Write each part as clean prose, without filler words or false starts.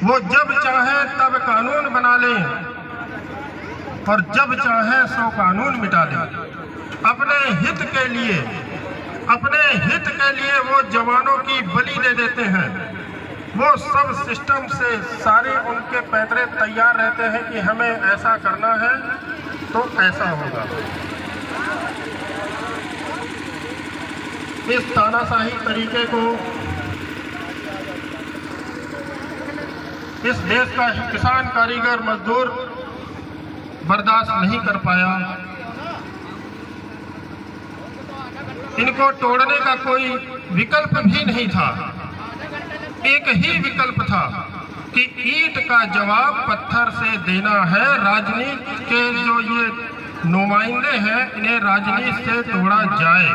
वो जब चाहे तब कानून बना लें और जब चाहे सो कानून मिटा लें। अपने हित के लिए वो जवानों की बलि दे देते हैं। वो सब सिस्टम से सारे उनके पैतरे तैयार रहते हैं कि हमें ऐसा करना है तो ऐसा होगा। इस तानाशाही तरीके को इस देश का किसान, कारीगर, मजदूर बर्दाश्त नहीं कर पाया। इनको तोड़ने का कोई विकल्प भी नहीं था। एक ही विकल्प था कि ईंट का जवाब पत्थर से देना है। राजनीति के जो ये नुमाइंदे हैं, इन्हें राजनीति से तोड़ा जाए।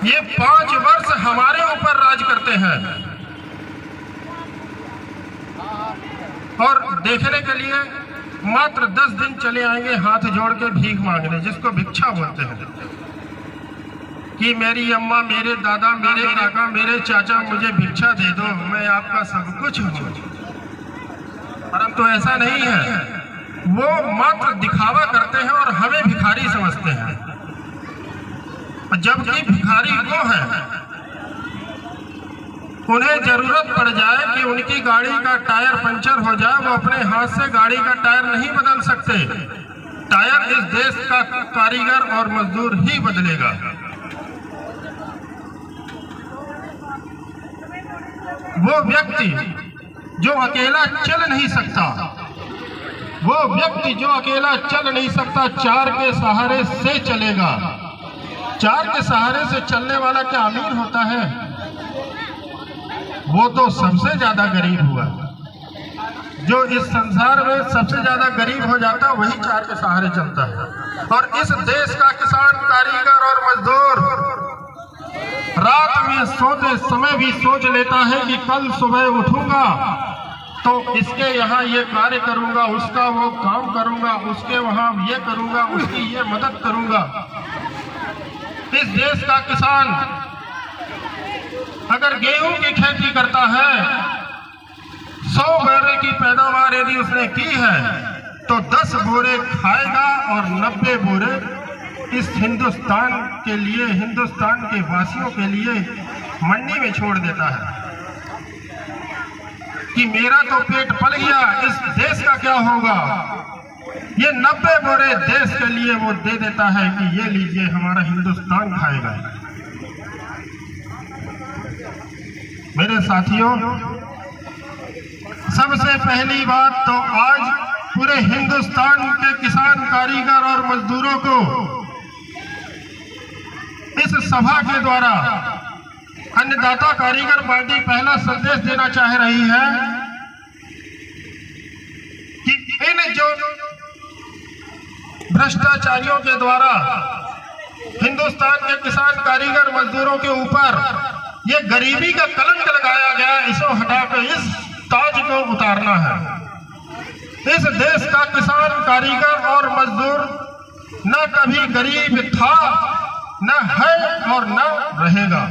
ये 5 वर्ष हमारे ऊपर राज करते हैं और देखने के लिए मात्र 10 दिन चले आएंगे हाथ जोड़ के भीख मांगने, जिसको भिक्षा बोलते हैं, कि मेरी अम्मा, मेरे दादा, मेरे काका, मेरे चाचा मुझे भिक्षा दे दो, मैं आपका सब कुछ हूँ। परंतु ऐसा नहीं है। वो मात्र दिखावा करते हैं और हमें भिखारी समझते हैं, जबकि भिखारी वो है। उन्हें जरूरत पड़ जाए कि उनकी गाड़ी का टायर पंचर हो जाए, वो अपने हाथ से गाड़ी का टायर नहीं बदल सकते। टायर इस देश का कारीगर और मजदूर ही बदलेगा। वो व्यक्ति जो अकेला चल नहीं सकता, चार के सहारे से चलेगा। चार के सहारे से चलने वाला क्या अमीर होता है? वो तो सबसे ज्यादा गरीब हुआ। जो इस संसार में सबसे ज्यादा गरीब हो जाता है वही चार के सहारे चलता है। और इस देश का किसान, कारीगर और मजदूर रात में सोते समय भी सोच लेता है कि कल सुबह उठूंगा तो इसके यहाँ ये कार्य करूंगा, उसका वो काम करूंगा, उसके वहाँ ये करूंगा, उसकी ये मदद करूंगा। इस देश का किसान अगर गेहूं की खेती करता है, 100 बोरे की पैदावार यदि उसने की है तो 10 बोरे खाएगा और 90 बोरे इस हिंदुस्तान के लिए, हिंदुस्तान के वासियों के लिए मंडी में छोड़ देता है कि मेरा तो पेट पल गया, इस देश का क्या होगा। ये 90 बोरे देश के लिए वो दे देता है कि ये लीजिए, हमारा हिंदुस्तान खाएगा। मेरे साथियों, सबसे पहली बात तो आज पूरे हिंदुस्तान के किसान, कारीगर और मजदूरों को इस सभा के द्वारा अन्नदाता कारीगर पार्टी पहला संदेश देना चाह रही है कि इन जो भ्रष्टाचारियों के द्वारा हिंदुस्तान के किसान, कारीगर, मजदूरों के ऊपर ये गरीबी का कलंक लगाया गया, इसको हटाकर इस ताज को उतारना है। इस देश का किसान, कारीगर और मजदूर न कभी गरीब था, न है और न रहेगा।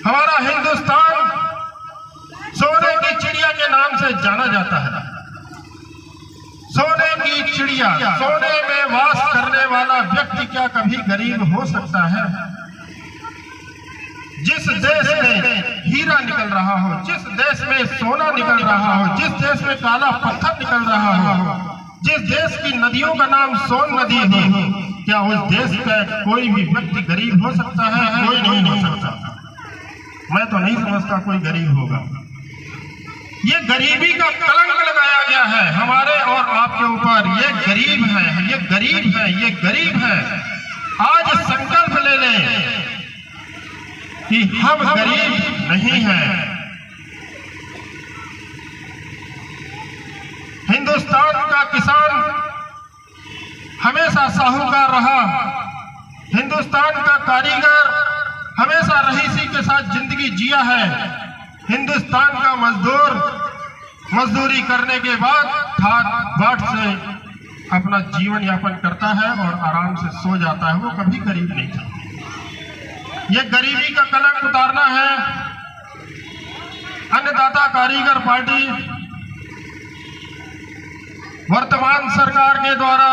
हमारा हिंदुस्तान सोने की चिड़िया के नाम से जाना जाता है। सोने की चिड़िया, सोने में वास करने वाला व्यक्ति क्या कभी गरीब हो सकता है? जिस देश में हीरा निकल रहा हो, जिस देश में सोना निकल रहा हो, जिस देश में काला पत्थर निकल रहा हो, जिस देश की नदियों का नाम सोन नदी हो, क्या उस देश का कोई भी व्यक्ति गरीब हो सकता है? कोई नहीं हो सकता। मैं तो नहीं समझता कोई गरीब होगा। ये गरीबी का कलंक लगाया गया है हमारे और आपके ऊपर। ये गरीब है, ये गरीब है, ये गरीब है। आज संकल्प ले लें कि हम गरीब नहीं हैं। हिंदुस्तान का किसान हमेशा साहूकार रहा। हिंदुस्तान का कारीगर हमेशा रईसी के साथ जिंदगी जिया है। हिंदुस्तान का मजदूर मजदूरी करने के बाद ठाट बाट से अपना जीवन यापन करता है और आराम से सो जाता है। वो कभी गरीब नहीं था। ये गरीबी का कलंक उतारना है अन्नदाता कारीगर पार्टी वर्तमान सरकार के द्वारा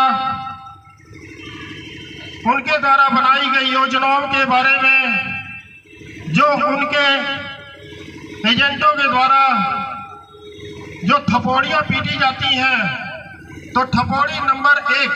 उनके द्वारा बनाई गई योजनाओं के बारे में जो उनके एजेंटों के द्वारा जो थपोड़ियां पीटी जाती हैं, तो थपोड़ी नंबर 1